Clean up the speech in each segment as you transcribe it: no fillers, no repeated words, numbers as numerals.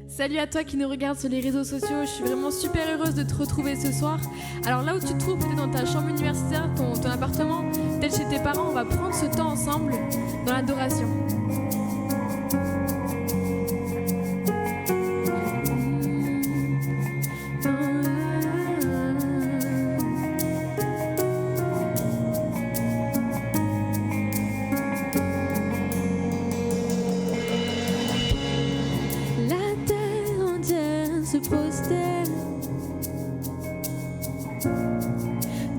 Salut à toi qui nous regarde sur les réseaux sociaux, je suis vraiment super heureuse de te retrouver ce soir. Alors là où tu te trouves, peut-être dans ta chambre universitaire, ton appartement, peut-être chez tes parents, on va prendre ce temps ensemble dans l'adoration. Se prosterne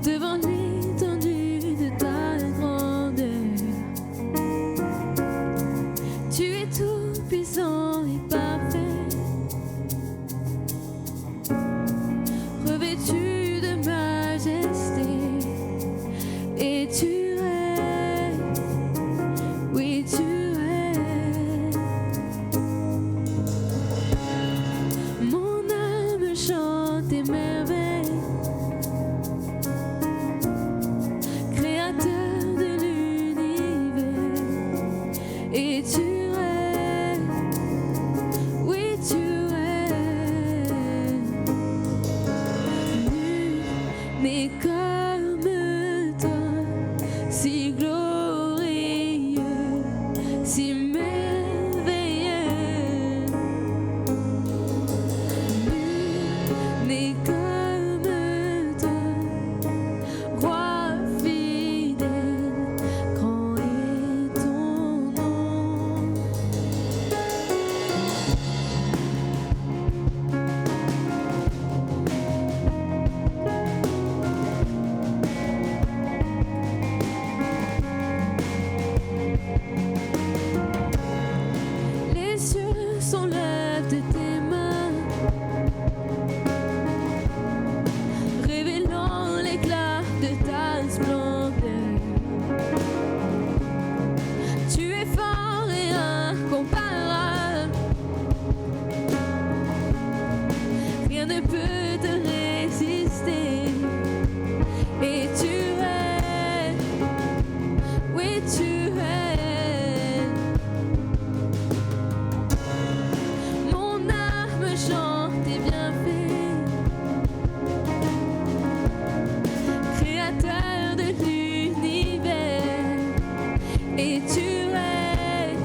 devant l'étendue de ta grandeur. Tu es tout puissant et parfait, revêtu de majesté, et tu es, oui tu es. Chante tes merveilles, créateur de l'univers, et tu es, oui tu es, nul n'est comme toi, si glorieux, si merveilleux. Mais comme toi, roi fidèle, grand est ton nom. Les cieux sont l'œuvre de tes mains, révélant l'éclat de ta splendeur. Tu es fort et incomparable, rien ne peut te résister, et tu es, oui tu es. Mon âme chante tes bienfaits, créateur de l'univers, et tu es,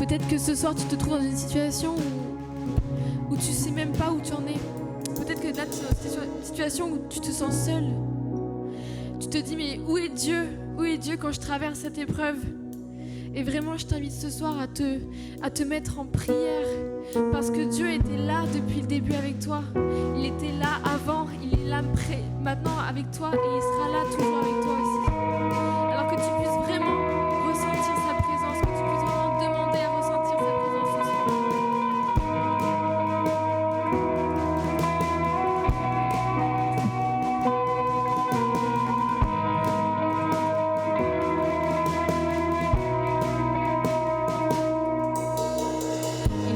Peut-être que ce soir tu te trouves dans une situation où tu sais même pas où tu en es. Peut-être que là tu es dans une situation où tu te sens seul. Tu te dis mais où est Dieu? Où est Dieu quand je traverse cette épreuve? Et vraiment je t'invite ce soir à te mettre en prière. Parce que Dieu était là depuis le début avec toi. Il était là avant, il est là maintenant avec toi et il sera là toujours avec toi aussi. Alors que tu puisses vraiment ressentir sa présence, que tu puisses vraiment demander à ressentir sa présence ce soir.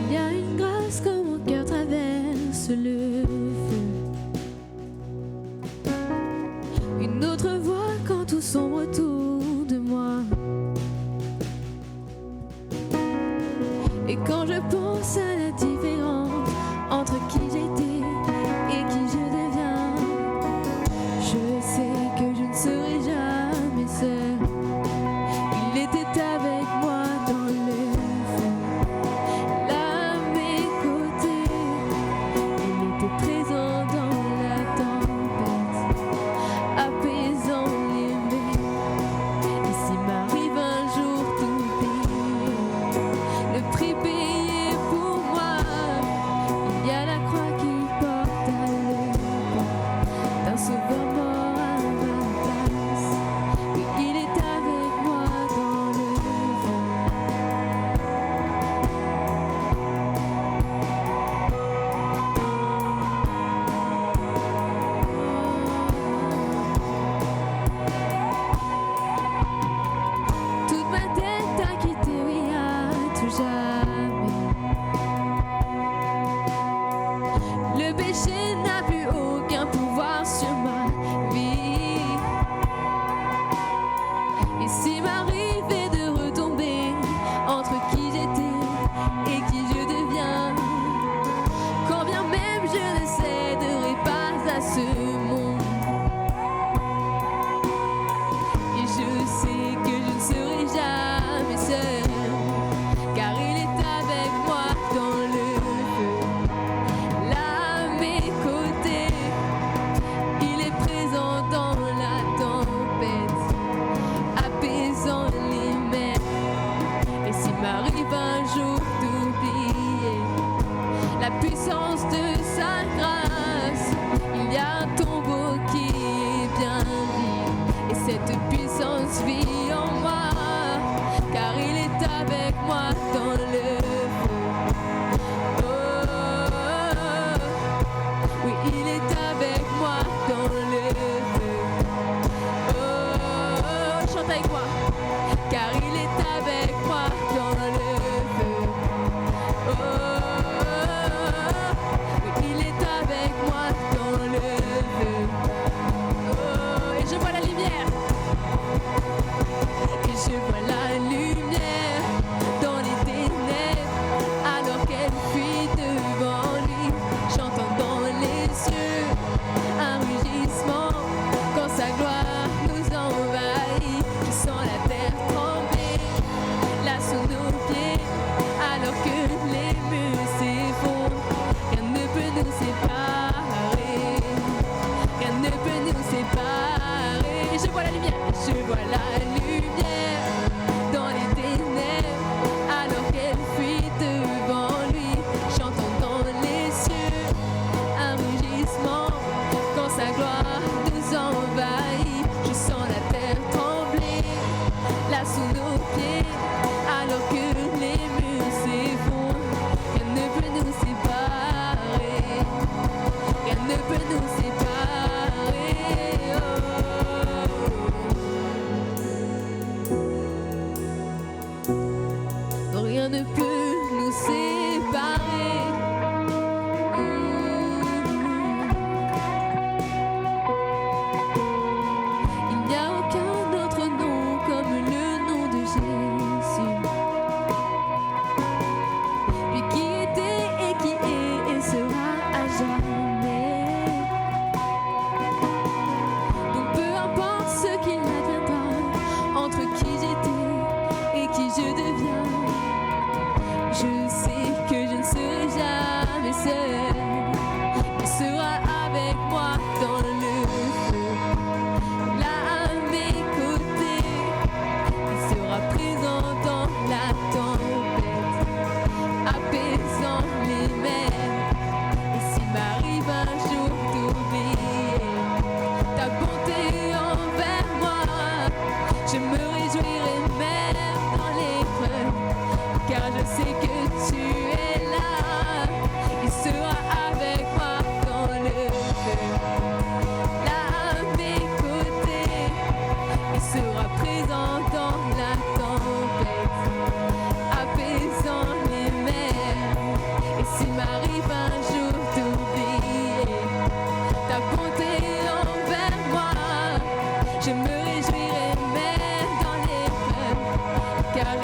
Il y a une grâce quand mon cœur traverse le feu. Une autre voix quand tout sombre autour de moi. Et quand je pense à la différence entre qui j'étais et qui je deviens, je sais que je ne serai jamais seule. Il était avec moi dans le feu, là à mes côtés. Il était présent dans la tempête, apaisant les mers. Et s'il m'arrive un jour d'oublier le prix payé pour moi, il y a la croix qui porte à l'aube d'un sauveur mort à ma place. Oui, il est avec moi dans le feu. Toute ma tête a quitté, oui, à tout jamais. Le péché n'a plus aucun pouvoir sur ma vie. Et s'il m'arrivait de retomber entre qui j'étais et qui je deviens, quand bien même je ne céderai pas à ce monde. Et je sais que je ne serai jamais seule, car il est avec moi dans le feu, là à mes côtés. Il est présent dans la tempête, apaisant les mers. Et s'il m'arrive un jour d'oublier la puissance de sa grâce, il y a un tombeau qui est bien vide, et cette puissance vit en moi, car il est avec moi dans le feu. Oh, oh, oh. Oui, il est avec moi dans le feu. Oh, oh, oh. Chante avec moi, car il est avec moi dans le feu. Oh, oh, oh. Oui, il est avec moi dans le feu. Oh, et je vois la lumière. Et je vois la lumière dans les ténèbres, alors qu'elle fuit devant lui, chantant dans les cieux un rugissement quand sa gloire nous envahit. Je sens la terre trembler là sous nos pieds, alors que les murs s'effondrent. Rien ne peut nous séparer, rien ne peut nous séparer. Je vois la lumière, je vois la lumière dans les ténèbres, alors qu'elle fuit devant lui, chantant dans les cieux un rugissement quand sa gloire nous envahit. Je sens la terre trembler là sous nos pieds, alors que les murs s'effondrent. Rien ne peut nous séparer, rien ne peut nous séparer. Oh. Rien ne peut nous séparer. Il n'y a aucun autre nom comme le nom de Jésus. Lui qui était et qui est et sera à jamais. Donc peu importe ce qu'il adviendra, entre qui j'étais et qui je deviens,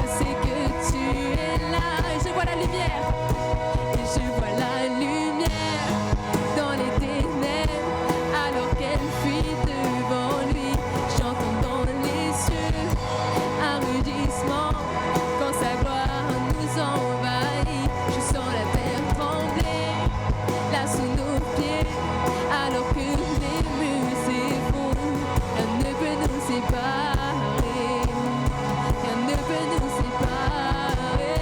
je sais que tu es là. Et je vois la lumière. Et je vois la lumière dans les ténèbres, alors qu'elle fuit devant lui. J'entends dans les cieux un rugissement quand sa gloire nous envahit. Je sens la terre trembler là sous nos pieds, alors que les murs s'effondrent. Rien ne peut nous séparer. Rien ne peut nous séparer.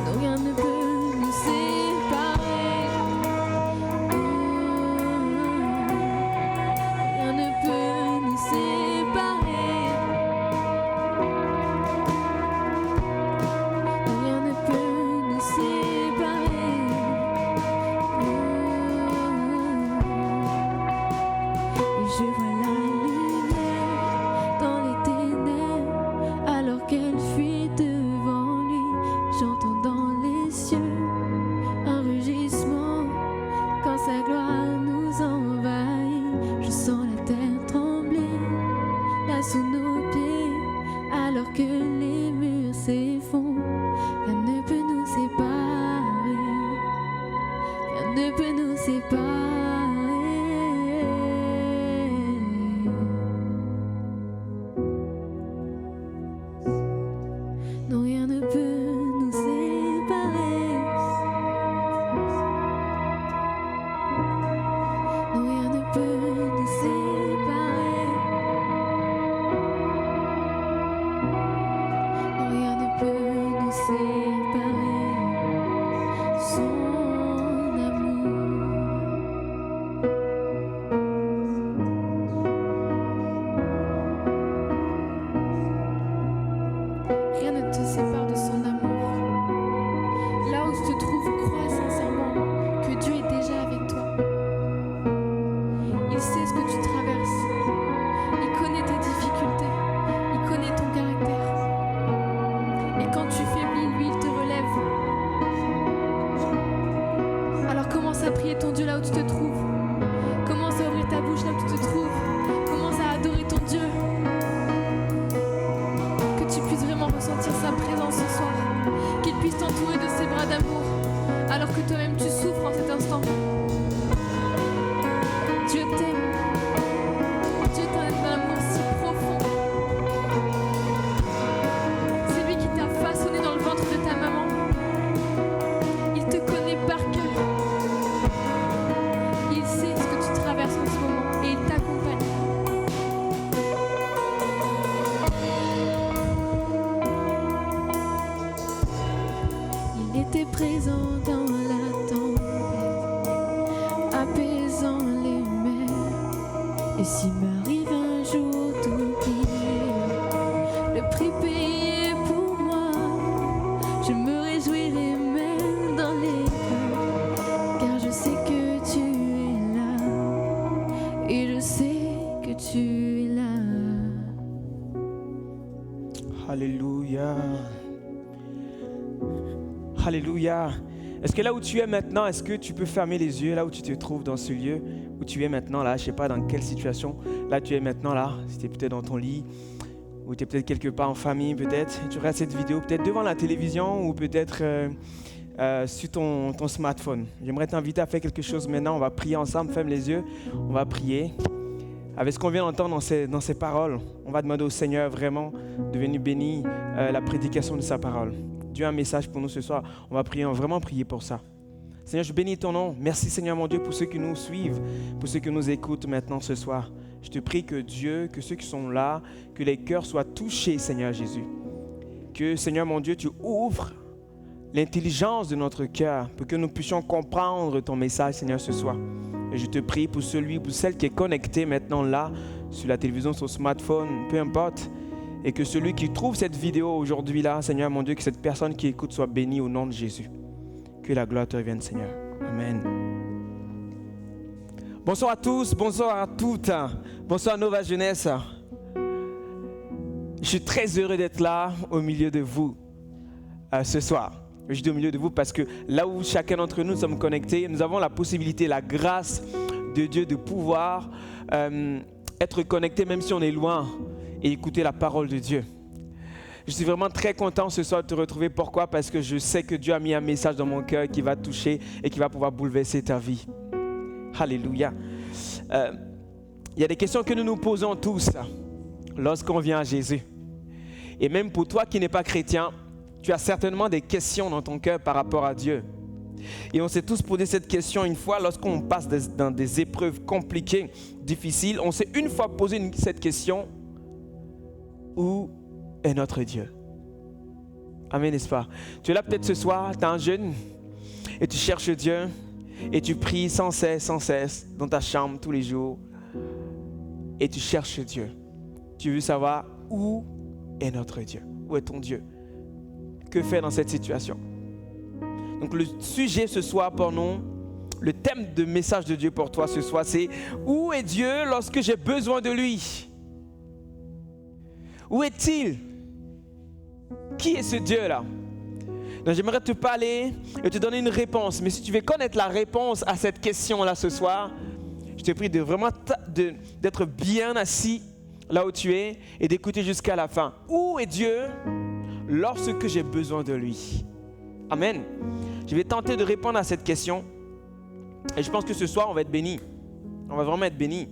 Non, rien ne peut nous séparer. Rien ne peut nous séparer. Non, rien ne peut nous séparer. Et je vois la lumière dans les ténèbres, alors qu'elle fuit devant lui. J'entends dans les cieux un rugissement quand sa gloire nous envahit. Je sens la terre trembler là sous nos pieds, alors que les murs s'effondrent. Rien ne peut nous séparer. Rien ne peut nous séparer. Non, rien ne peut nous séparer. Non, rien ne peut nous séparer. Non, rien ne peut nous séparer. Son amour. Rien ne te sépare de son amour. Là où tu te trouves, crois sincèrement que Dieu est déjà avec toi. Il sait ce que tu traverses. Il connaît tes difficultés. Il connaît ton caractère. Et quand tu faiblis, lui, il te relève. Alors commence à prier ton Dieu là où tu te trouves. Commence à ouvrir ta bouche là où tu te trouves. Commence à adorer ton Dieu. Que tu puisses vraiment ressentir sa présence ce soir. Qu'il puisse t'entourer de ses bras d'amour, alors que toi-même tu souffres en cet instant. Dieu t'aime. Dieu t'aime d'un amour si profond. C'est lui qui t'a façonné dans le ventre de ta maman. Il te connaît par cœur. Il sait ce que tu traverses en ce moment et il t'accompagne. Il était présent dans la tempête, apaisant les mers. Et s'il m'arrive un jour d'oublier le prix payé pour moi, je me réjouirai même dans les cœurs, car je sais que tu es là, et je sais que tu es là. Alléluia. Alléluia. Est-ce que là où tu es maintenant, est-ce que tu peux fermer les yeux là où tu te trouves dans ce lieu où tu es maintenant là, je sais pas dans quelle situation, là tu es maintenant là, si tu es peut-être dans ton lit ou tu es peut-être quelque part en famille peut-être, tu regardes cette vidéo peut-être devant la télévision ou peut-être sur ton smartphone. J'aimerais t'inviter à faire quelque chose maintenant, on va prier ensemble, ferme les yeux, on va prier. Avec ce qu'on vient d'entendre dans ces paroles, on va demander au Seigneur vraiment de venir bénir la prédication de sa parole. Dieu a un message pour nous ce soir. On va prier, on va vraiment prier pour ça. Seigneur, je bénis ton nom. Merci Seigneur mon Dieu pour ceux qui nous suivent, pour ceux qui nous écoutent maintenant ce soir. Je te prie que Dieu, que ceux qui sont là, que les cœurs soient touchés Seigneur Jésus. Que Seigneur mon Dieu, tu ouvres l'intelligence de notre cœur pour que nous puissions comprendre ton message Seigneur ce soir. Et je te prie pour celui, pour celle qui est connectée maintenant là, sur la télévision, sur le smartphone, peu importe. Et que celui qui trouve cette vidéo aujourd'hui là, Seigneur mon Dieu, que cette personne qui écoute soit bénie au nom de Jésus. Que la gloire te revienne, Seigneur. Amen. Bonsoir à tous, bonsoir à toutes, bonsoir Nova Jeunesse. Je suis très heureux d'être là au milieu de vous ce soir. Je dis au milieu de vous parce que là où chacun d'entre nous sommes connectés, nous avons la possibilité, la grâce de Dieu, de pouvoir être connecté même si on est loin et écouter la parole de Dieu. Je suis vraiment très content ce soir de te retrouver. Pourquoi? Parce que je sais que Dieu a mis un message dans mon cœur qui va te toucher et qui va pouvoir bouleverser ta vie. Alléluia. Il y a des questions que nous nous posons tous lorsqu'on vient à Jésus. Et même pour toi qui n'es pas chrétien, tu as certainement des questions dans ton cœur par rapport à Dieu. Et on s'est tous posé cette question une fois lorsqu'on passe dans des épreuves compliquées, difficiles. On s'est une fois posé cette question: où est notre Dieu? Amen, n'est-ce pas? Tu es là peut-être ce soir, tu es un jeune et tu cherches Dieu et tu pries sans cesse dans ta chambre tous les jours et tu cherches Dieu. Tu veux savoir où est notre Dieu? Où est ton Dieu? Que faire dans cette situation? Donc le sujet ce soir pour nous, le thème de message de Dieu pour toi ce soir, c'est: où est Dieu lorsque j'ai besoin de lui? Où est-il? Qui est ce Dieu-là? Donc j'aimerais te parler et te donner une réponse. Mais si tu veux connaître la réponse à cette question-là ce soir, je te prie de vraiment d'être bien assis là où tu es et d'écouter jusqu'à la fin. Où est Dieu lorsque j'ai besoin de lui? Amen. Je vais tenter de répondre à cette question. Et je pense que ce soir, on va être bénis. On va vraiment être bénis.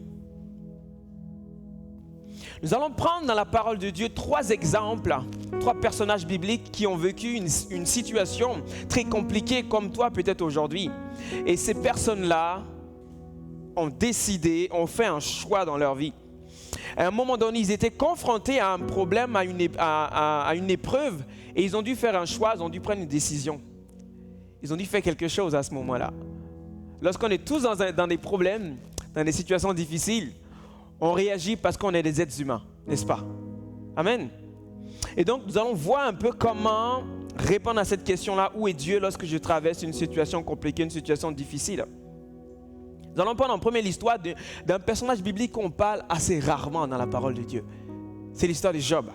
Nous allons prendre dans la parole de Dieu 3 exemples, 3 personnages bibliques qui ont vécu une situation très compliquée comme toi peut-être aujourd'hui. Et ces personnes-là ont décidé, ont fait un choix dans leur vie. À un moment donné, ils étaient confrontés à un problème, à une épreuve, et ils ont dû faire un choix, ils ont dû prendre une décision. Ils ont dû faire quelque chose à ce moment-là. Lorsqu'on est tous dans des problèmes, dans des situations difficiles, on réagit parce qu'on est des êtres humains, n'est-ce pas? Amen. Et donc, nous allons voir un peu comment répondre à cette question-là. Où est Dieu lorsque je traverse une situation compliquée, une situation difficile? Nous allons prendre en premier l'histoire d'un personnage biblique qu'on parle assez rarement dans la parole de Dieu. C'est l'histoire de Job.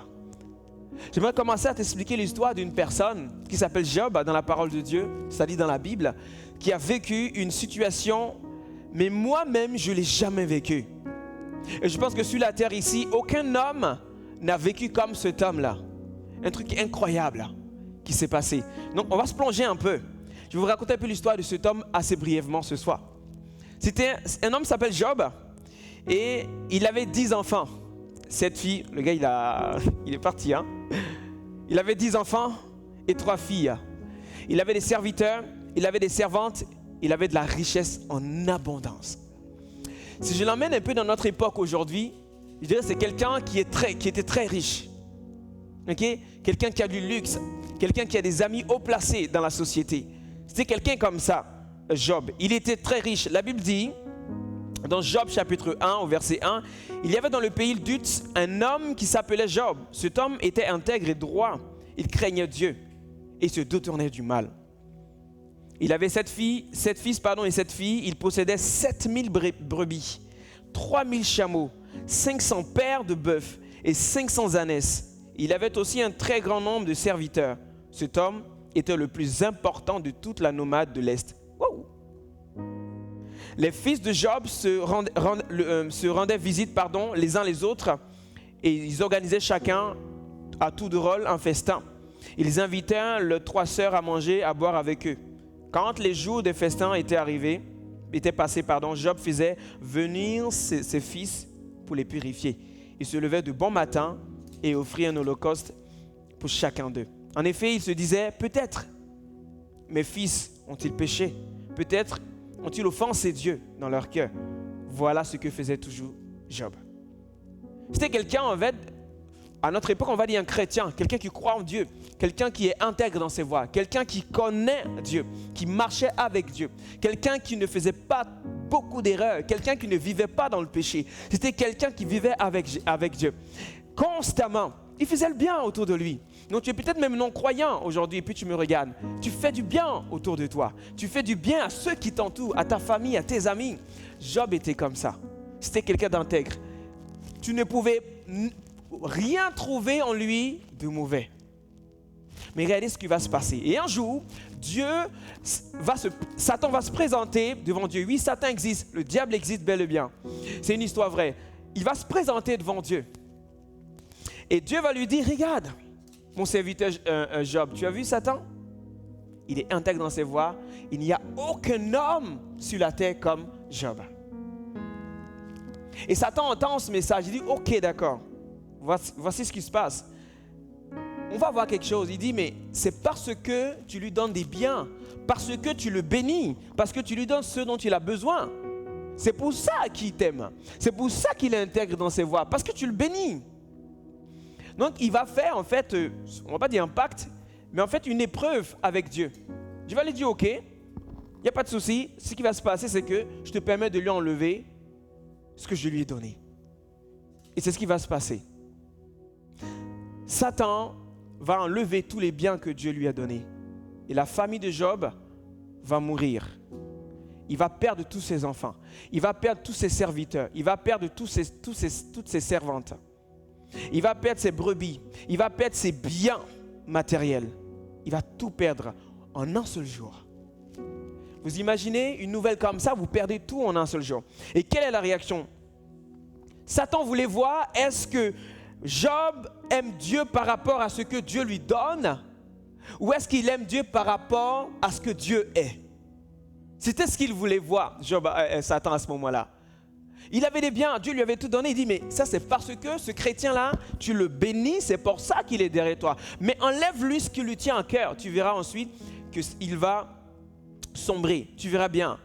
J'aimerais commencer à t'expliquer l'histoire d'une personne qui s'appelle Job dans la parole de Dieu, c'est-à-dire dans la Bible, qui a vécu une situation, mais moi-même, je ne l'ai jamais vécue. Et je pense que sur la terre ici, aucun homme n'a vécu comme cet homme-là. Un truc incroyable qui s'est passé. Donc, on va se plonger un peu. Je vais vous raconter un peu l'histoire de cet homme assez brièvement ce soir. C'était un homme qui s'appelle Job et il avait 10 enfants. 7 filles, le gars il est parti. Il avait 10 enfants et 3 filles. Il avait des serviteurs, il avait des servantes, il avait de la richesse en abondance. Si je l'emmène un peu dans notre époque aujourd'hui, je dirais que c'est quelqu'un qui était très riche. Okay? Quelqu'un qui a du luxe, quelqu'un qui a des amis haut placés dans la société. C'était quelqu'un comme ça, Job. Il était très riche. La Bible dit, dans Job chapitre 1, au verset 1, il y avait dans le pays d'Uz un homme qui s'appelait Job. Cet homme était intègre et droit. Il craignait Dieu et se détournait du mal. Il avait 7 fils et 7 filles. Il possédait 7000 brebis, 3000 chameaux, 500 paires de bœufs et 500 ânesses. Il avait aussi un très grand nombre de serviteurs. Cet homme était le plus important de toute la nomade de l'Est. Wow. Les fils de Job se rendaient visite les uns les autres et ils organisaient chacun à tour de rôle un festin. Ils invitaient leurs 3 sœurs à manger, à boire avec eux. Quand les jours des festins étaient passés, Job faisait venir ses fils pour les purifier. Il se levait de bon matin et offrit un holocauste pour chacun d'eux. En effet, il se disait, peut-être mes fils ont-ils péché? Peut-être ont-ils offensé Dieu dans leur cœur? Voilà ce que faisait toujours Job. C'était quelqu'un, en fait, à notre époque, on va dire un chrétien, quelqu'un qui croit en Dieu, quelqu'un qui est intègre dans ses voies, quelqu'un qui connaît Dieu, qui marchait avec Dieu, quelqu'un qui ne faisait pas beaucoup d'erreurs, quelqu'un qui ne vivait pas dans le péché. C'était quelqu'un qui vivait avec Dieu. Constamment, il faisait le bien autour de lui. Donc tu es peut-être même non-croyant aujourd'hui et puis tu me regardes. Tu fais du bien autour de toi. Tu fais du bien à ceux qui t'entourent, à ta famille, à tes amis. Job était comme ça. C'était quelqu'un d'intègre. Tu ne pouvais rien trouver en lui de mauvais. Mais regardez ce qui va se passer. Et un jour, Satan va se présenter devant Dieu. Oui, Satan existe, le diable existe bel et bien. C'est une histoire vraie. Il va se présenter devant Dieu. Et Dieu va lui dire, regarde, mon serviteur Job, tu as vu Satan? Il est intègre dans ses voies. Il n'y a aucun homme sur la terre comme Job. Et Satan entend ce message. Il dit, ok, d'accord. Voici ce qui se passe. On va voir quelque chose. Il dit, mais c'est parce que tu lui donnes des biens, parce que tu le bénis, parce que tu lui donnes ce dont il a besoin. C'est pour ça qu'il t'aime. C'est pour ça qu'il est intègre dans ses voies, parce que tu le bénis. Donc, il va faire, en fait, on ne va pas dire un pacte, mais en fait, une épreuve avec Dieu. Dieu va lui dire, ok, il n'y a pas de souci. Ce qui va se passer, c'est que je te permets de lui enlever ce que je lui ai donné. Et c'est ce qui va se passer. Satan va enlever tous les biens que Dieu lui a donnés. Et la famille de Job va mourir. Il va perdre tous ses enfants. Il va perdre tous ses serviteurs. Il va perdre toutes ses servantes. Il va perdre ses brebis. Il va perdre ses biens matériels. Il va tout perdre en un seul jour. Vous imaginez une nouvelle comme ça, vous perdez tout en un seul jour. Et quelle est la réaction? Satan voulait voir, est-ce que Job aime Dieu par rapport à ce que Dieu lui donne, ou est-ce qu'il aime Dieu par rapport à ce que Dieu est? C'était ce qu'il voulait voir, Satan, à ce moment-là. Il avait des biens, Dieu lui avait tout donné. Il dit, mais ça c'est parce que ce chrétien-là, tu le bénis, c'est pour ça qu'il est derrière toi. Mais enlève-lui ce qui lui tient à cœur. Tu verras ensuite qu'il va sombrer. Tu verras bien.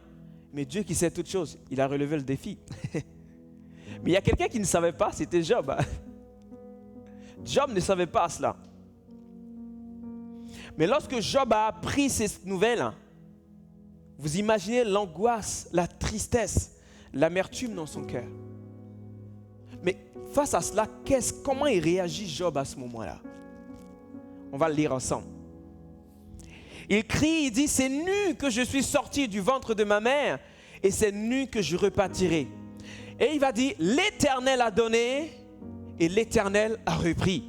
Mais Dieu qui sait toutes choses, il a relevé le défi. Mais il y a quelqu'un qui ne savait pas, c'était Job. Job ne savait pas cela. Mais lorsque Job a appris ces nouvelles, vous imaginez l'angoisse, la tristesse, l'amertume dans son cœur. Mais face à cela, comment il réagit Job à ce moment-là? On va le lire ensemble. Il crie, il dit, c'est nu que je suis sorti du ventre de ma mère et c'est nu que je repartirai. Et il va dire, l'Éternel a donné et l'Éternel a repris.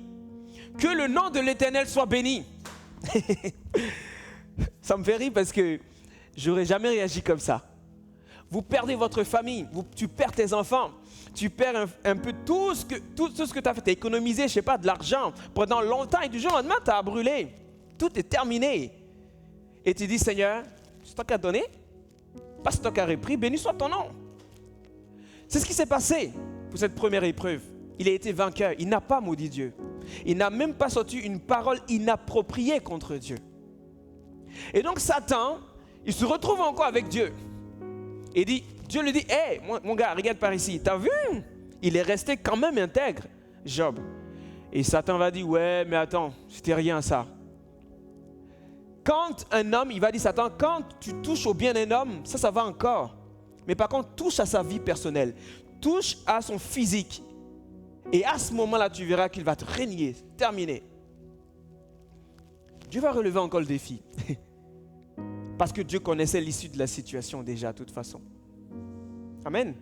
Que le nom de l'Éternel soit béni. Ça me fait rire parce que j'aurais jamais réagi comme ça. Vous perdez votre famille, tu perds tes enfants, tu perds un peu tout ce que tu as fait. Tu as économisé, je ne sais pas, de l'argent pendant longtemps et du jour au lendemain, tu as brûlé. Tout est terminé. Et tu dis, Seigneur, c'est toi qui as donné, pas c'est toi qui as repris, béni soit ton nom. C'est ce qui s'est passé pour cette première épreuve. Il a été vainqueur, il n'a pas maudit Dieu. Il n'a même pas sorti une parole inappropriée contre Dieu. Et donc Satan, il se retrouve encore avec Dieu. Et Dieu lui dit, hey, mon gars, regarde par ici, t'as vu? Il est resté quand même intègre, Job. Et Satan va dire, ouais, mais attends, c'était rien ça. Quand un homme, il va dire Satan, quand tu touches au bien d'un homme, ça va encore. Mais par contre, touche à sa vie personnelle, touche à son physique. Et à ce moment-là, tu verras qu'il va te régner, terminer. Dieu va relever encore le défi. Parce que Dieu connaissait l'issue de la situation déjà, de toute façon. Amen.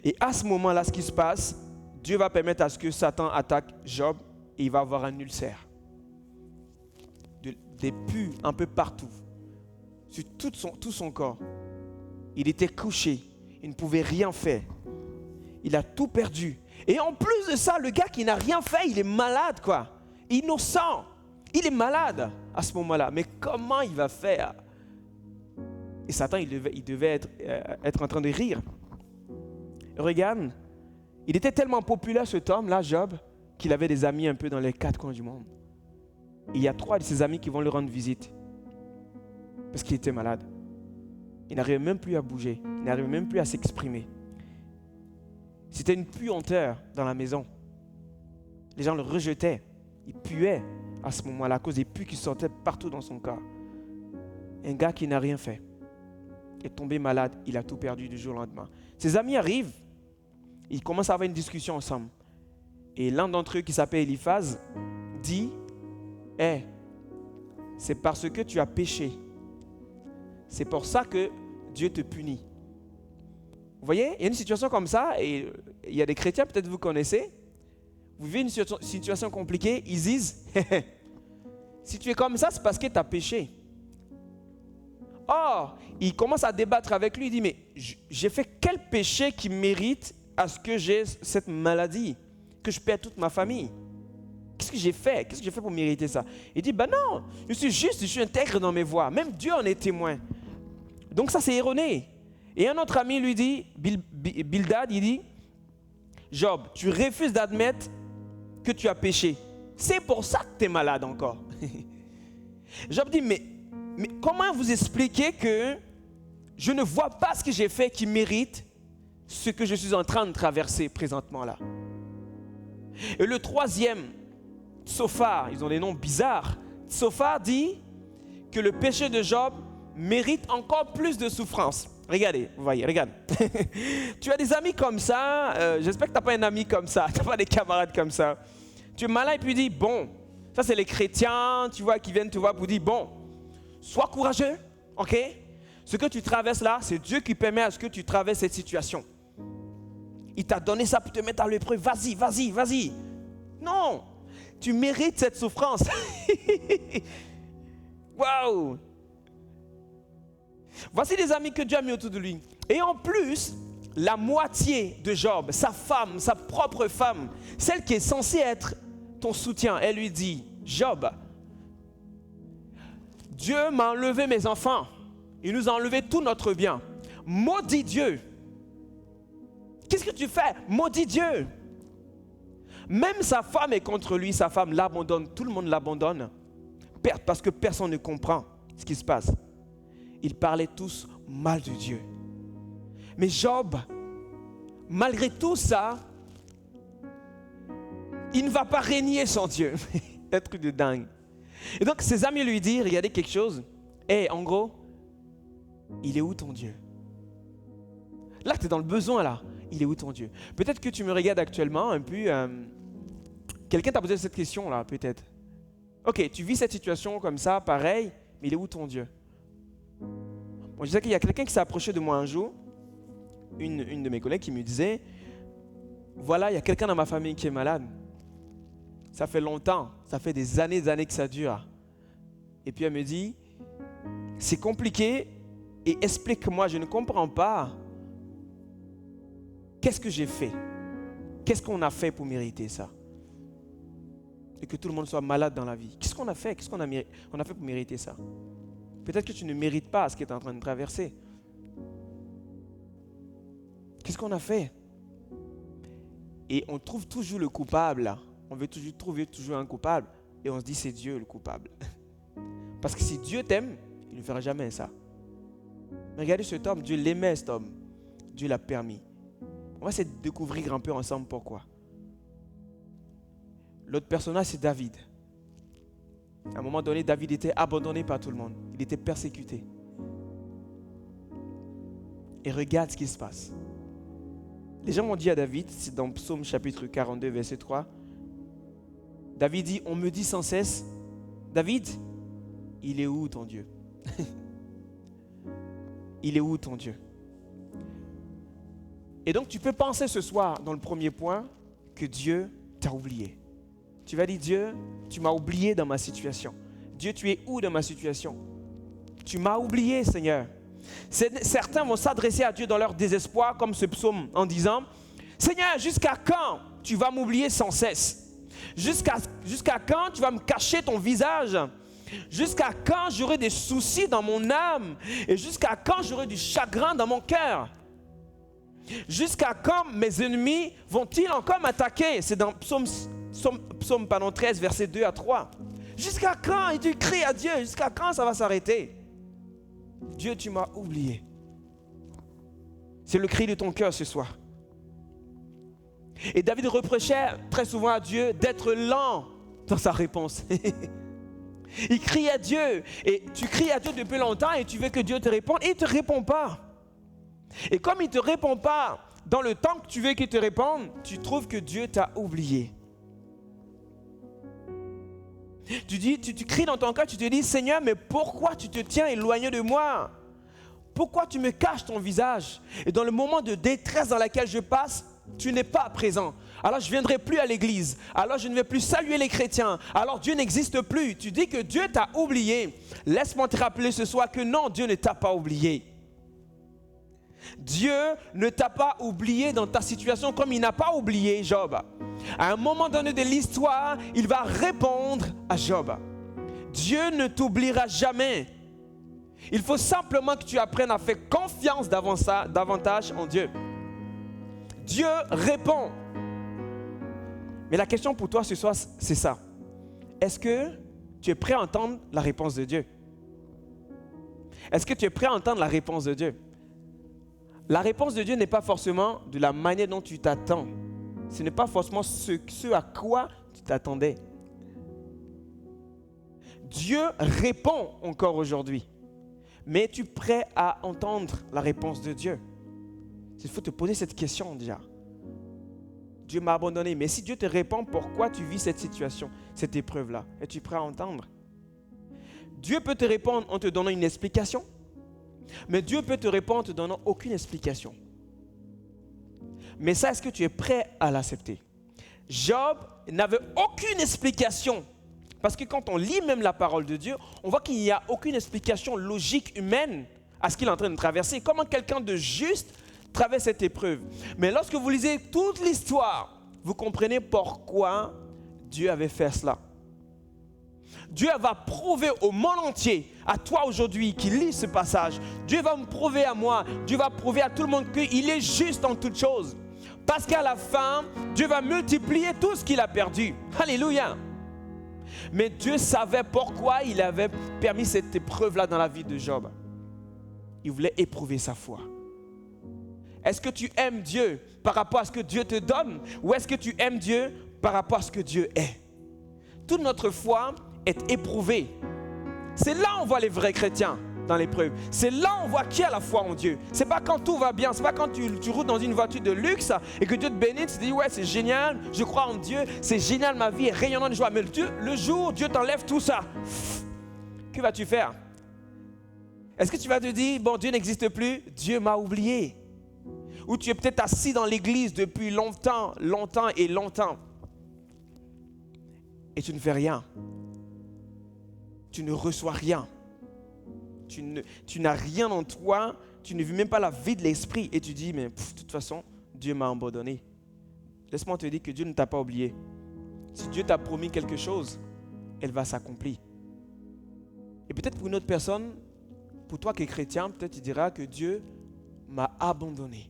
Et à ce moment-là, ce qui se passe, Dieu va permettre à ce que Satan attaque Job et il va avoir un ulcère. Des pus un peu partout, sur tout son corps. Il était couché, il ne pouvait rien faire. Il a tout perdu. Et en plus de ça, le gars qui n'a rien fait, il est malade, quoi. Innocent. Il est malade à ce moment-là. Mais comment il va faire? Et Satan, il devait être en train de rire. Regarde, il était tellement populaire cet homme-là, Job, qu'il avait des amis un peu dans les quatre coins du monde. Et il y a 3 de ses amis qui vont lui rendre visite. Parce qu'il était malade. Il n'arrivait même plus à bouger. Il n'arrivait même plus à s'exprimer. C'était une puanteur dans la maison. Les gens le rejetaient. Il puait à ce moment-là à cause des pus qui sortaient partout dans son corps. Un gars qui n'a rien fait est tombé malade. Il a tout perdu du jour au lendemain. Ses amis arrivent. Ils commencent à avoir une discussion ensemble. Et l'un d'entre eux qui s'appelle Eliphaz dit, hey, c'est parce que tu as péché. C'est pour ça que Dieu te punit. Vous voyez, il y a une situation comme ça, et il y a des chrétiens, peut-être vous connaissez, vous vivez une situation compliquée, ils disent, Si tu es comme ça, c'est parce que tu as péché. Or, il commence à débattre avec lui. Il dit, mais j'ai fait quel péché qui mérite à ce que j'ai cette maladie, que je perde toute ma famille? Qu'est-ce que j'ai fait? Qu'est-ce que j'ai fait pour mériter ça? Il dit, ben non, je suis juste, je suis intègre dans mes voies. Même Dieu en est témoin. Donc ça, c'est erroné. Et un autre ami lui dit, Bildad, il dit, Job, tu refuses d'admettre que tu as péché. C'est pour ça que tu es malade encore. Job dit, mais comment vous expliquer que je ne vois pas ce que j'ai fait qui mérite ce que je suis en train de traverser présentement là? Et le troisième, Tsophar, ils ont des noms bizarres. Tsophar dit que le péché de Job mérite encore plus de souffrance. Regardez, vous voyez, regarde. Tu as des amis comme ça, j'espère que tu n'as pas un ami comme ça, tu n'as pas des camarades comme ça. Tu es malin et puis dis, bon, ça c'est les chrétiens, tu vois, qui viennent te voir pour dire, bon, sois courageux, ok? Ce que tu traverses là, c'est Dieu qui permet à ce que tu traverses cette situation. Il t'a donné ça pour te mettre à l'épreuve, vas-y, vas-y, vas-y. Non, tu mérites cette souffrance. Waouh! Voici des amis que Dieu a mis autour de lui. Et en plus, la moitié de Job, sa femme, sa propre femme, celle qui est censée être ton soutien, elle lui dit, Job, Dieu m'a enlevé mes enfants. Il nous a enlevé tout notre bien. Maudit Dieu. Qu'est-ce que tu fais? Maudit Dieu. Même sa femme est contre lui, sa femme l'abandonne, tout le monde l'abandonne. Parce que personne ne comprend ce qui se passe. Ils parlaient tous mal de Dieu. Mais Job, malgré tout ça, il ne va pas régner sans Dieu. Un truc de dingue. Et donc ses amis lui disent, regardez quelque chose. En gros, il est où ton Dieu? Là, tu es dans le besoin là. Il est où ton Dieu? Peut-être que tu me regardes actuellement un peu. Quelqu'un t'a posé cette question là, peut-être. Ok, tu vis cette situation comme ça, pareil, mais il est où ton Dieu? Bon, je sais qu'il y a quelqu'un qui s'est approché de moi un jour, une de mes collègues qui me disait, voilà, il y a quelqu'un dans ma famille qui est malade. Ça fait longtemps, ça fait des années que ça dure. Et puis elle me dit, c'est compliqué et explique-moi, je ne comprends pas. Qu'est-ce que j'ai fait? Qu'est-ce qu'on a fait pour mériter ça? Et que tout le monde soit malade dans la vie. Qu'est-ce qu'on a fait? Qu'est-ce qu'on a fait pour mériter ça? Peut-être que tu ne mérites pas ce que tu es en train de traverser. Qu'est-ce qu'on a fait? Et on trouve toujours le coupable. On veut toujours trouver un coupable. Et on se dit c'est Dieu le coupable. Parce que si Dieu t'aime, il ne fera jamais ça. Mais regardez cet homme, Dieu l'aimait cet homme. Dieu l'a permis. On va essayer de découvrir un peu ensemble pourquoi. L'autre personnage, c'est David. À un moment donné, David était abandonné par tout le monde. Il était persécuté. Et regarde ce qui se passe. Les gens m'ont dit à David, c'est dans Psaume chapitre 42, verset 3, David dit, on me dit sans cesse, David, il est où ton Dieu? Il est où ton Dieu? Et donc tu peux penser ce soir, dans le premier point, que Dieu t'a oublié. Tu vas dire, Dieu, tu m'as oublié dans ma situation. Dieu, tu es où dans ma situation? Tu m'as oublié, Seigneur. Certains vont s'adresser à Dieu dans leur désespoir, comme ce psaume, en disant, Seigneur, jusqu'à quand tu vas m'oublier sans cesse? Jusqu'à quand tu vas me cacher ton visage? Jusqu'à quand j'aurai des soucis dans mon âme? Et jusqu'à quand j'aurai du chagrin dans mon cœur? Jusqu'à quand mes ennemis vont-ils encore m'attaquer? C'est dans Psaume 13, versets 2 à 3. Jusqu'à quand? Et tu cries à Dieu, jusqu'à quand ça va s'arrêter? Dieu, tu m'as oublié. C'est le cri de ton cœur ce soir. Et David reprochait très souvent à Dieu d'être lent dans sa réponse. Il crie à Dieu. Et tu cries à Dieu depuis longtemps et tu veux que Dieu te réponde. Et il ne te répond pas. Et comme il ne te répond pas dans le temps que tu veux qu'il te réponde, tu trouves que Dieu t'a oublié. Tu cries dans ton cœur, tu te dis, Seigneur, mais pourquoi tu te tiens éloigné de moi? Pourquoi tu me caches ton visage? Et dans le moment de détresse dans lequel je passe, tu n'es pas présent. alors je ne viendrai plus à l'église, alors je ne vais plus saluer les chrétiens, alors Dieu n'existe plus. Tu dis que Dieu t'a oublié. Laisse-moi te rappeler ce soir que non, Dieu ne t'a pas oublié. Dieu ne t'a pas oublié dans ta situation comme il n'a pas oublié Job. À un moment donné de l'histoire, il va répondre à Job. Dieu ne t'oubliera jamais. Il faut simplement que tu apprennes à faire confiance davantage en Dieu. Dieu répond. Mais la question pour toi ce soir, c'est ça. Est-ce que tu es prêt à entendre la réponse de Dieu? Est-ce que tu es prêt à entendre la réponse de Dieu? La réponse de Dieu n'est pas forcément de la manière dont tu t'attends. Ce n'est pas forcément ce à quoi tu t'attendais. Dieu répond encore aujourd'hui. Mais es-tu prêt à entendre la réponse de Dieu? Il faut te poser cette question déjà. Dieu m'a abandonné. Mais si Dieu te répond, pourquoi tu vis cette situation, cette épreuve-là? Es-tu prêt à entendre? Dieu peut te répondre en te donnant une explication. Mais Dieu peut te répondre en te donnant aucune explication. Mais ça, est-ce que tu es prêt à l'accepter? Job n'avait aucune explication. Parce que quand on lit même la parole de Dieu, on voit qu'il n'y a aucune explication logique humaine à ce qu'il est en train de traverser. Comment quelqu'un de juste traverse cette épreuve? Mais lorsque vous lisez toute l'histoire, vous comprenez pourquoi Dieu avait fait cela. Dieu va prouver au monde entier, à toi aujourd'hui qui lis ce passage, Dieu va me prouver à moi, Dieu va prouver à tout le monde qu'il est juste en toutes choses. Parce qu'à la fin, Dieu va multiplier tout ce qu'il a perdu. Alléluia. Mais Dieu savait pourquoi il avait permis cette épreuve-là dans la vie de Job. Il voulait éprouver sa foi. Est-ce que tu aimes Dieu par rapport à ce que Dieu te donne, ou est-ce que tu aimes Dieu par rapport à ce que Dieu est? Toute notre foi est éprouvée. C'est là où on voit les vrais chrétiens dans l'épreuve. C'est là où on voit qui a la foi en Dieu. C'est pas quand tout va bien, c'est pas quand tu roules dans une voiture de luxe et que Dieu te bénit, tu te dis ouais c'est génial, je crois en Dieu, c'est génial, ma vie est rayonnante de joie. Mais le jour où Dieu t'enlève tout ça, que vas-tu faire? Est-ce que tu vas te dire bon Dieu n'existe plus, Dieu m'a oublié? Ou tu es peut-être assis dans l'église depuis longtemps et tu ne fais rien. Tu ne reçois rien. Tu n'as rien en toi. Tu ne vis même pas la vie de l'esprit. Et tu dis, mais de toute façon, Dieu m'a abandonné. Laisse-moi te dire que Dieu ne t'a pas oublié. Si Dieu t'a promis quelque chose, elle va s'accomplir. Et peut-être pour une autre personne, pour toi qui es chrétien, peut-être tu diras que Dieu m'a abandonné.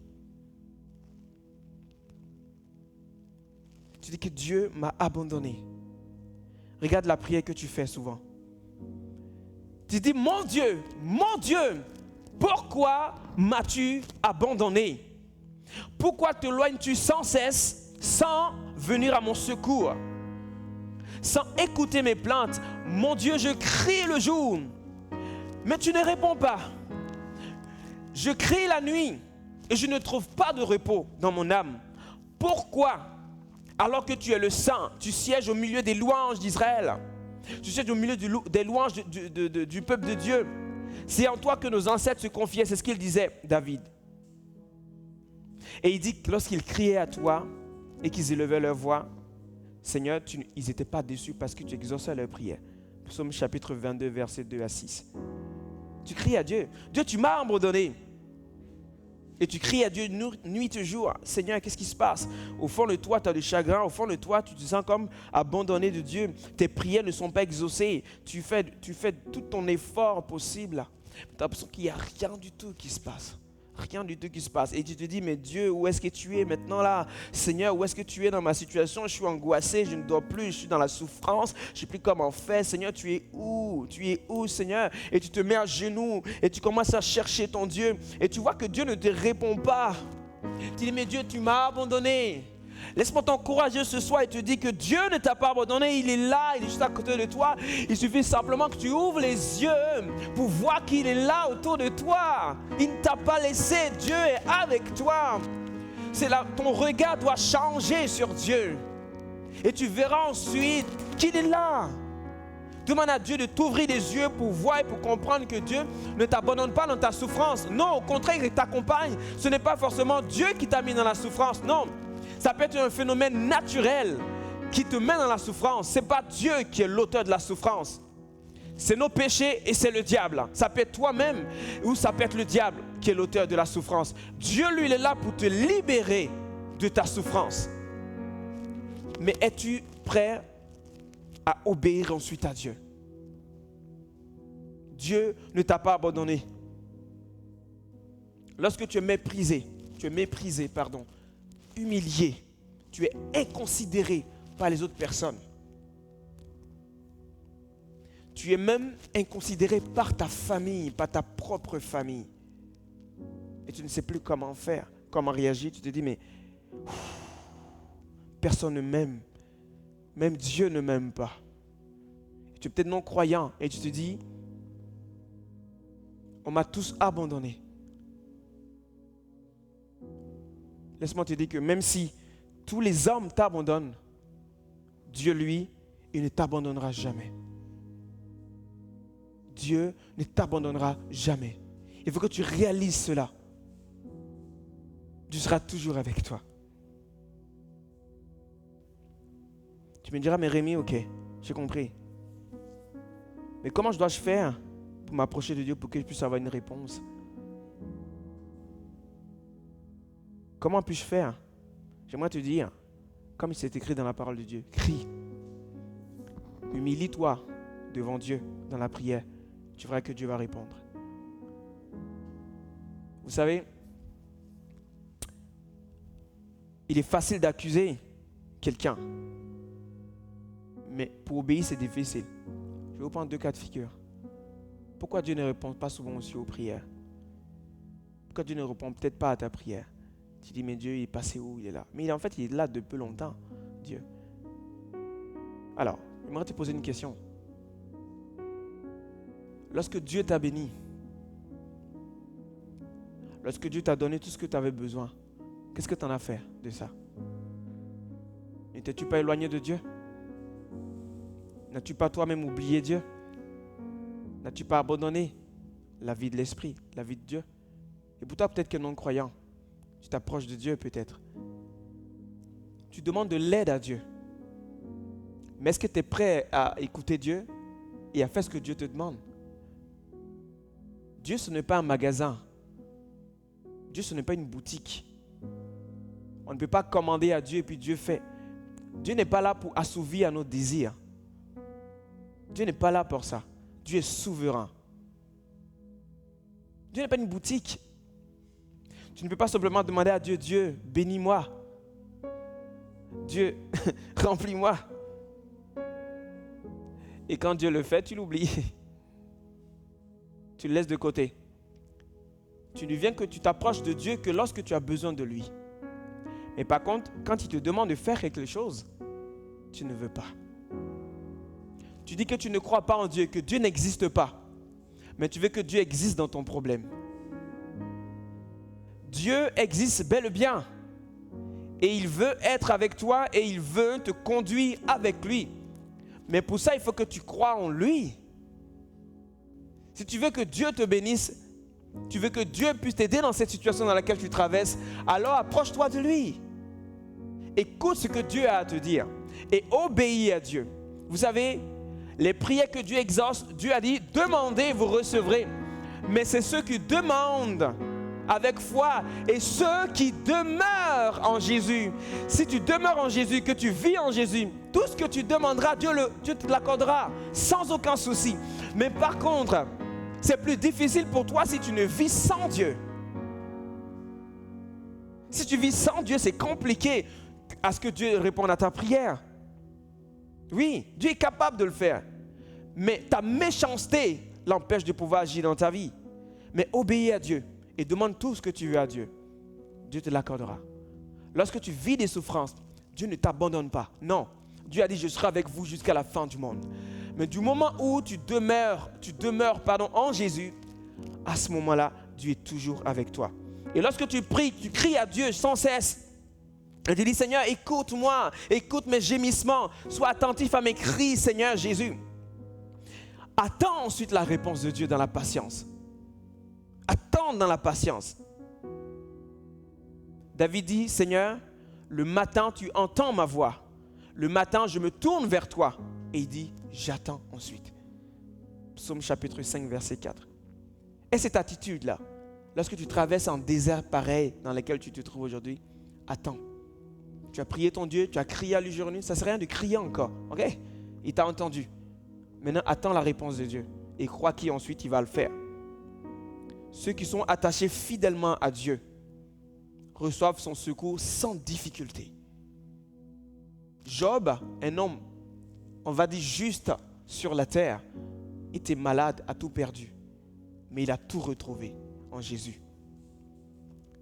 Tu dis que Dieu m'a abandonné. Regarde la prière que tu fais souvent. Tu dis, mon Dieu, pourquoi m'as-tu abandonné? Pourquoi t'éloignes-tu sans cesse, sans venir à mon secours? Sans écouter mes plaintes, mon Dieu, je crie le jour, mais tu ne réponds pas. Je crie la nuit et je ne trouve pas de repos dans mon âme. Pourquoi? Alors que tu es le Saint, tu sièges au milieu des louanges d'Israël. Tu sièges au milieu des louanges du peuple de Dieu. C'est en toi que nos ancêtres se confiaient. C'est ce qu'il disait, David. Et il dit que lorsqu'ils criaient à toi et qu'ils élevaient leur voix, Seigneur, ils n'étaient pas déçus parce que tu exauçais leur prière. Psaume chapitre 22, versets 2 à 6. Tu cries à Dieu. Dieu, tu m'as abandonné. Et tu cries à Dieu nuit et jour. Seigneur, qu'est-ce qui se passe? Au fond de toi, tu as du chagrin. Au fond de toi, tu te sens comme abandonné de Dieu. Tes prières ne sont pas exaucées. Tu fais tout ton effort possible. Tu as l'impression qu'il n'y a rien du tout qui se passe. Rien du tout qui se passe. Et tu te dis, mais Dieu, où est-ce que tu es maintenant là? Seigneur, où est-ce que tu es dans ma situation? Je suis angoissé, je ne dors plus, je suis dans la souffrance. Je ne sais plus comment faire. Seigneur, tu es où? Tu es où, Seigneur? Et tu te mets à genoux et tu commences à chercher ton Dieu. Et tu vois que Dieu ne te répond pas. Tu dis, mais Dieu, tu m'as abandonné. Laisse-moi t'encourager ce soir et te dire que Dieu ne t'a pas abandonné, il est là, il est juste à côté de toi. Il suffit simplement que tu ouvres les yeux pour voir qu'il est là autour de toi. Il ne t'a pas laissé, Dieu est avec toi. C'est là, ton regard doit changer sur Dieu. Et tu verras ensuite qu'il est là. Demande à Dieu de t'ouvrir les yeux pour voir et pour comprendre que Dieu ne t'abandonne pas dans ta souffrance. Non, au contraire, il t'accompagne. Ce n'est pas forcément Dieu qui t'a mis dans la souffrance, non. Ça peut être un phénomène naturel qui te met dans la souffrance. Ce n'est pas Dieu qui est l'auteur de la souffrance. C'est nos péchés et c'est le diable. Ça peut être toi-même ou ça peut être le diable qui est l'auteur de la souffrance. Dieu, lui, il est là pour te libérer de ta souffrance. Mais es-tu prêt à obéir ensuite à Dieu? Dieu ne t'a pas abandonné. Lorsque tu es méprisé, humilié, tu es inconsidéré par les autres personnes. Tu es même inconsidéré par ta famille, par ta propre famille. Et tu ne sais plus comment faire, comment réagir. Tu te dis, mais personne ne m'aime. Même Dieu ne m'aime pas. Tu es peut-être non-croyant et tu te dis, on m'a tous abandonné. Laisse-moi te dire que même si tous les hommes t'abandonnent, Dieu, lui, il ne t'abandonnera jamais. Dieu ne t'abandonnera jamais. Il faut que tu réalises cela. Dieu sera toujours avec toi. Tu me diras, mais Rémi, ok, j'ai compris. Mais comment dois-je faire pour m'approcher de Dieu pour que je puisse avoir une réponse? Comment puis-je faire? J'aimerais te dire, comme c'est écrit dans la parole de Dieu, crie. Humilie-toi devant Dieu dans la prière. Tu verras que Dieu va répondre. Vous savez, il est facile d'accuser quelqu'un. Mais pour obéir, c'est difficile. Je vais vous prendre 2 cas de figure. Pourquoi Dieu ne répond pas souvent aussi aux prières? Pourquoi Dieu ne répond peut-être pas à ta prière? Tu dis, mais Dieu, il est passé où? Il est là. Mais en fait, il est là depuis longtemps, Dieu. Alors, j'aimerais te poser une question. Lorsque Dieu t'a béni, lorsque Dieu t'a donné tout ce que tu avais besoin, qu'est-ce que tu en as fait de ça? N'étais-tu pas éloigné de Dieu? N'as-tu pas toi-même oublié Dieu? N'as-tu pas abandonné la vie de l'esprit, la vie de Dieu? Et pour toi, peut-être que non-croyant, tu t'approches de Dieu peut-être. Tu demandes de l'aide à Dieu. Mais est-ce que tu es prêt à écouter Dieu et à faire ce que Dieu te demande? Dieu, ce n'est pas un magasin. Dieu, ce n'est pas une boutique. On ne peut pas commander à Dieu et puis Dieu fait. Dieu n'est pas là pour assouvir à nos désirs. Dieu n'est pas là pour ça. Dieu est souverain. Dieu n'est pas une boutique. Tu ne peux pas simplement demander à Dieu, Dieu, bénis-moi. Dieu, remplis-moi. Et quand Dieu le fait, tu l'oublies. Tu le laisses de côté. Tu ne viens que tu t'approches de Dieu que lorsque tu as besoin de lui. Mais par contre, quand il te demande de faire quelque chose, tu ne veux pas. Tu dis que tu ne crois pas en Dieu, que Dieu n'existe pas. Mais tu veux que Dieu existe dans ton problème. Dieu existe bel et bien. Et il veut être avec toi et il veut te conduire avec lui. Mais pour ça, il faut que tu crois en lui. Si tu veux que Dieu te bénisse, tu veux que Dieu puisse t'aider dans cette situation dans laquelle tu traverses, alors approche-toi de lui. Écoute ce que Dieu a à te dire et obéis à Dieu. Vous savez, les prières que Dieu exauce, Dieu a dit, demandez, vous recevrez. Mais c'est ceux qui demandent avec foi et ceux qui demeurent en Jésus. Si tu demeures en Jésus, que tu vis en Jésus, tout ce que tu demanderas, Dieu te l'accordera sans aucun souci. Mais par contre, c'est plus difficile pour toi si tu ne vis sans Dieu. Si tu vis sans Dieu, c'est compliqué à ce que Dieu réponde à ta prière. Oui, Dieu est capable de le faire. Mais ta méchanceté l'empêche de pouvoir agir dans ta vie. Mais obéis à Dieu et demande tout ce que tu veux à Dieu. Dieu te l'accordera. Lorsque tu vis des souffrances, Dieu ne t'abandonne pas. Non, Dieu a dit, je serai avec vous jusqu'à la fin du monde. Mais du moment où tu demeures en Jésus, à ce moment-là, Dieu est toujours avec toi. Et lorsque tu pries, tu cries à Dieu sans cesse. Et tu dis, Seigneur, écoute-moi, écoute mes gémissements, sois attentif à mes cris, Seigneur Jésus. Attends ensuite la réponse de Dieu dans la patience. Attends dans la patience. David dit, Seigneur, Le matin, tu entends ma voix. Le matin, je me tourne vers toi. Et il dit, j'attends ensuite. Psaume chapitre 5, verset 4. Et cette attitude-là, lorsque tu traverses un désert pareil dans lequel tu te trouves aujourd'hui, attends. Tu as prié ton Dieu, tu as crié à lui jour et nuit. Ça ne sert à rien de crier encore. Ok? Il t'a entendu. Maintenant, attends la réponse de Dieu. Et crois qu'ensuite, il va le faire. Ceux qui sont attachés fidèlement à Dieu reçoivent son secours sans difficulté. Job, un homme, on va dire juste sur la terre, était malade, a tout perdu. Mais il a tout retrouvé en Jésus.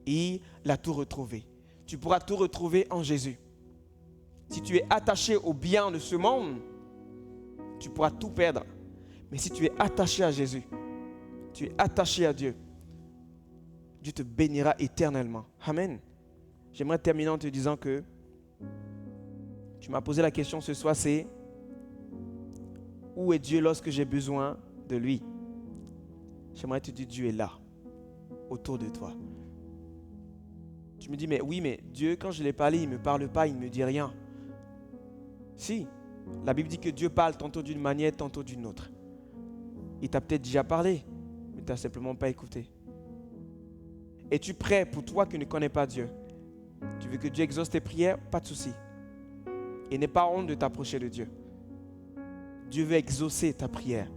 Il a tout retrouvé. Tu pourras tout retrouver en Jésus. Si tu es attaché au bien de ce monde, tu pourras tout perdre. Mais si tu es attaché à Jésus, tu es attaché à Dieu, Dieu te bénira éternellement. Amen. J'aimerais terminer en te disant que tu m'as posé la question ce soir, c'est où est Dieu lorsque j'ai besoin de lui? J'aimerais te dire, Dieu est là, autour de toi. Tu me dis, mais oui, mais Dieu, quand je l'ai parlé, il ne me parle pas, il ne me dit rien. Si, la Bible dit que Dieu parle tantôt d'une manière, tantôt d'une autre. Il t'a peut-être déjà parlé, mais tu n'as simplement pas écouté. Es-tu prêt pour toi qui ne connais pas Dieu? Tu veux que Dieu exauce tes prières? Pas de souci. Et n'aie pas honte de t'approcher de Dieu. Dieu veut exaucer ta prière.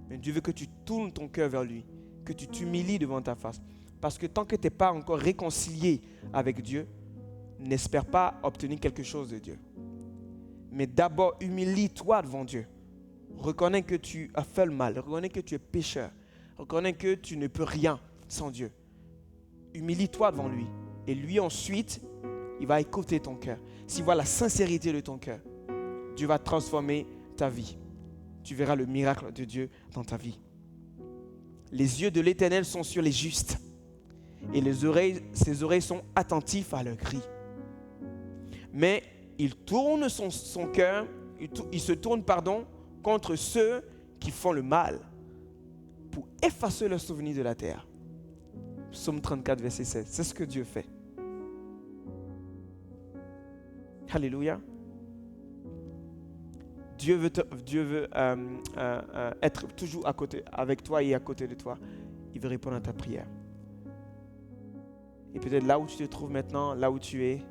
Mais Dieu veut que tu tournes ton cœur vers lui, que tu t'humilies devant ta face. Parce que tant que tu n'es pas encore réconcilié avec Dieu, n'espère pas obtenir quelque chose de Dieu. Mais d'abord, humilie-toi devant Dieu. Reconnais que tu as fait le mal. Reconnais que tu es pécheur. Reconnais que tu ne peux rien sans Dieu. Humilie-toi devant lui. Et lui ensuite, il va écouter ton cœur. S'il voit la sincérité de ton cœur, Dieu va transformer ta vie. Tu verras le miracle de Dieu dans ta vie. Les yeux de l'Éternel sont sur les justes. Et ses oreilles sont attentives à leurs cris. Mais il tourne son cœur, il se tourne, contre ceux qui font le mal pour effacer leurs souvenirs de la terre. Psaume 34, verset 16. C'est ce que Dieu fait. Alléluia. Dieu veut être toujours à côté, avec toi et à côté de toi. Il veut répondre à ta prière. Et peut-être là où tu te trouves maintenant, là où tu es,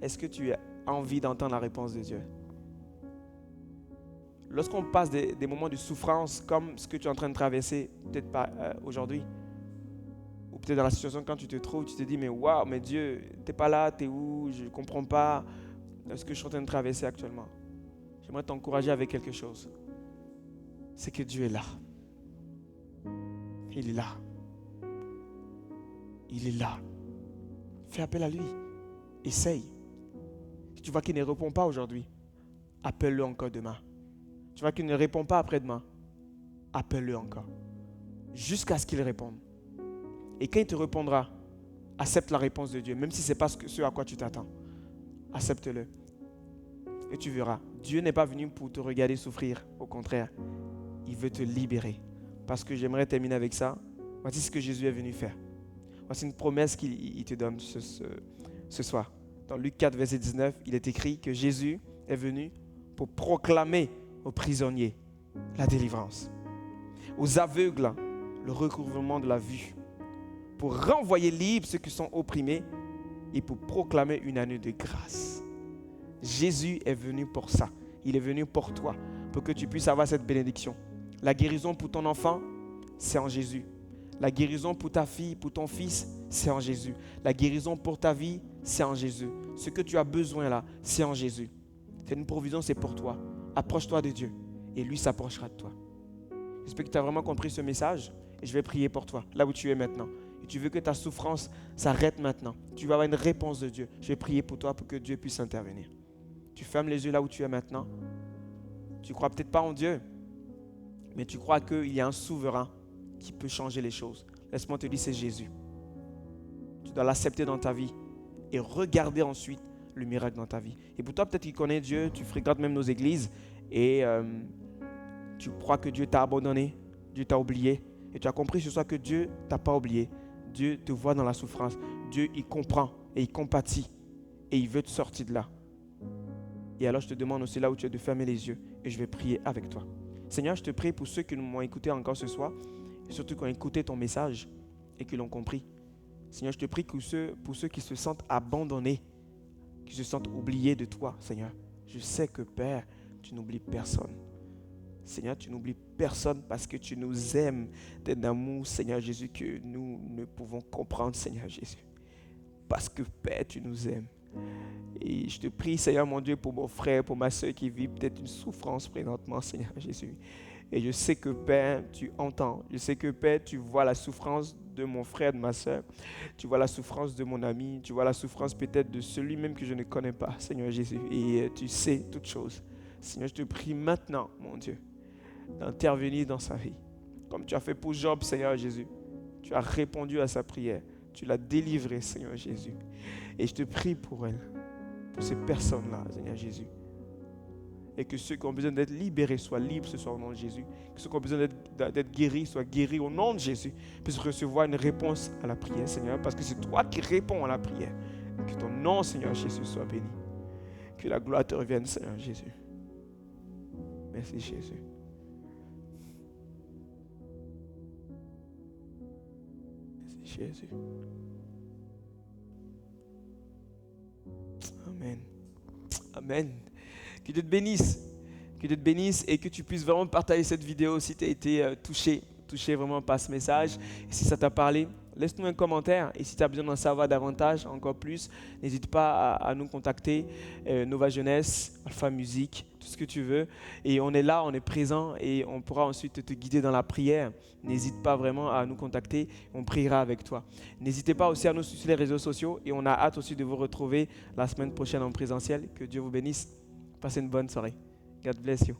est-ce que tu as envie d'entendre la réponse de Dieu? Lorsqu'on passe des moments de souffrance comme ce que tu es en train de traverser, peut-être pas aujourd'hui, ou peut-être dans la situation quand tu te trouves, tu te dis, mais waouh, mais Dieu, t'es pas là, t'es où? Je ne comprends pas ce que je suis en train de traverser actuellement. J'aimerais t'encourager avec quelque chose. C'est que Dieu est là. Il est là. Il est là. Fais appel à lui. Essaye. Si tu vois qu'il ne répond pas aujourd'hui, appelle-le encore demain. Tu vois qu'il ne répond pas après-demain, appelle-le encore. Jusqu'à ce qu'il réponde. Et quand il te répondra, accepte la réponse de Dieu, même si ce n'est pas ce à quoi tu t'attends. Accepte-le. Et tu verras, Dieu n'est pas venu pour te regarder souffrir. Au contraire, il veut te libérer. Parce que j'aimerais terminer avec ça. Voici ce que Jésus est venu faire. Voici une promesse qu'il te donne ce soir. Dans Luc 4, verset 19, il est écrit que Jésus est venu pour proclamer aux prisonniers la délivrance, aux aveugles le recouvrement de la vue, pour renvoyer libres ceux qui sont opprimés et pour proclamer une année de grâce. Jésus est venu pour ça. Il est venu pour toi, pour que tu puisses avoir cette bénédiction. La guérison pour ton enfant, c'est en Jésus. La guérison pour ta fille, pour ton fils, c'est en Jésus. La guérison pour ta vie, c'est en Jésus. Ce que tu as besoin là, c'est en Jésus. C'est une provision, c'est pour toi. Approche-toi de Dieu et lui s'approchera de toi. J'espère que tu as vraiment compris ce message et je vais prier pour toi, là où tu es maintenant. Et tu veux que ta souffrance s'arrête maintenant. Tu vas avoir une réponse de Dieu. Je vais prier pour toi pour que Dieu puisse intervenir. Tu fermes les yeux là où tu es maintenant. Tu ne crois peut-être pas en Dieu, mais tu crois qu'il y a un souverain qui peut changer les choses. Laisse-moi te dire, c'est Jésus. Tu dois l'accepter dans ta vie et regarder ensuite le miracle dans ta vie. Et pour toi, peut-être qu'il connaît Dieu, tu fréquentes même nos églises et tu crois que Dieu t'a abandonné, Dieu t'a oublié. Et tu as compris ce soir que Dieu ne t'a pas oublié. Dieu te voit dans la souffrance. Dieu, il comprend et il compatit. et il veut te sortir de là. Et alors je te demande aussi là où tu es de fermer les yeux et je vais prier avec toi. Seigneur, je te prie pour ceux qui m'ont écouté encore ce soir, et surtout qui ont écouté ton message et qui l'ont compris. Seigneur, je te prie pour ceux qui se sentent abandonnés, qui se sentent oubliés de toi, Seigneur. Je sais que Père, tu n'oublies personne. Seigneur, tu n'oublies personne parce que tu nous aimes d'un amour, Seigneur Jésus, que nous ne pouvons comprendre, Seigneur Jésus. Parce que Père, tu nous aimes. Et je te prie, Seigneur mon Dieu, pour mon frère, pour ma soeur qui vit peut-être une souffrance présentement, Seigneur Jésus. Et je sais que Père, tu entends. Je sais que Père, tu vois la souffrance de mon frère, de ma soeur. Tu vois la souffrance de mon ami. Tu vois la souffrance peut-être de celui même que je ne connais pas, Seigneur Jésus. Et tu sais toutes choses. Seigneur, je te prie maintenant, mon Dieu, d'intervenir dans sa vie. Comme tu as fait pour Job, Seigneur Jésus. Tu as répondu à sa prière. Tu l'as délivré, Seigneur Jésus. Et je te prie pour elle, pour ces personnes-là, Seigneur Jésus. Et que ceux qui ont besoin d'être libérés soient libres ce soir au nom de Jésus. Que ceux qui ont besoin d'être guéris soient guéris au nom de Jésus. Puissent recevoir une réponse à la prière, Seigneur. Parce que c'est toi qui réponds à la prière. Que ton nom, Seigneur Jésus, soit béni. Que la gloire te revienne, Seigneur Jésus. Merci Jésus. Merci Jésus. Amen. Amen. Que Dieu te bénisse. Que Dieu te bénisse et que tu puisses vraiment partager cette vidéo si tu as été touché vraiment par ce message. Et si ça t'a parlé, laisse-nous un commentaire. Et si tu as besoin d'en savoir davantage, encore plus, n'hésite pas à nous contacter. Nova Jeunesse, Alpha Musique, tout ce que tu veux. Et on est là, on est présent et on pourra ensuite te guider dans la prière. N'hésite pas vraiment à nous contacter. On priera avec toi. N'hésitez pas aussi à nous suivre sur les réseaux sociaux. Et on a hâte aussi de vous retrouver la semaine prochaine en présentiel. Que Dieu vous bénisse. Passez une bonne soirée. God bless you.